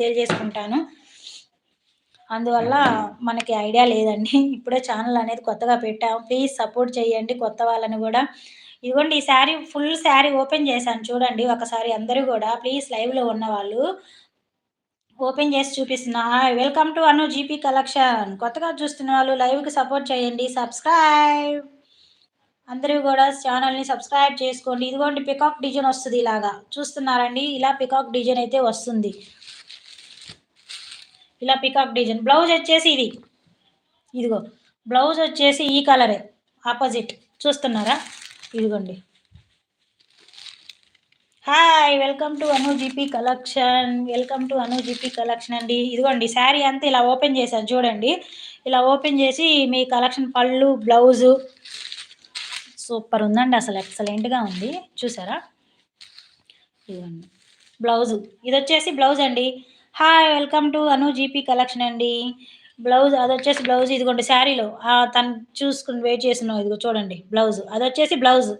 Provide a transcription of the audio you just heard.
Sale చేసుకుంటాను. అందువల్ల మనకి ఐడియా లేదండి. ఇప్పుడే ఛానల్ అనేది కొత్తగా పెట్టాము. ప్లీజ్ సపోర్ట్ చేయండి కొత్త వాళ్ళని గూడా. ఇదిగోండి ఈ శారీ ఫుల్ శారీ ఓపెన్ చేశాను చూడండి ఒకసారి అందరూ గూడా ప్లీజ్ లైవ్‌లో ఉన్నవాళ్ళు. ఓపెన్ చేసి చూపిస్తున్నా. Hi! Welcome to Anu GP collection. కొత్తగా చూస్తున్న వాళ్ళు లైవ్‌కి సపోర్ట్ చేయండి. సబ్స్క్రైబ్. అందరూ గూడా ఛానల్‌ని సబ్స్క్రైబ్ చేసుకోండి. ఇదిగోండి పికాక్ డిజైన్ వస్తది ఇలాగా. చూస్తున్నారండి? ఇలా పికాక్ డిజైన్ అయితే వస్తుంది. ఇలా పికాక్ డిజైన్. బ్లౌజ్ వచ్చేసి ఇది. ఇదిగో. బ్లౌజ్ వచ్చేసి ఈ కలరే. ఆపోజిట్. చూస్తున్నారా? ఇదిగోండి. Hi! Welcome to Anu GP collection. Welcome to Anu GP collection అండి. ఇదిగోండి శారీ అంతా ఇలా ఓపెన్ చేశాను చూడండి. ఇలా ఓపెన్ చేసి మీ కలెక్షన్ పళ్ళు, బ్లౌజు సూపర్ ఉందండి అసలు ఎక్సలెంట్‌గా ఉంది. చూసారా? ఇదిగోండి. బ్లౌజు. ఇదొచ్చేసి బ్లౌజ్ అండి. Hi! Welcome to Anu GP collection అండి. బ్లౌజ్ ఇదిగోండి శారీలో తను చూసుకొని వెయిట్ చేస్తున్నాం ఇదిగో చూడండి బ్లౌజు. అదొచ్చేసి బ్లౌజు.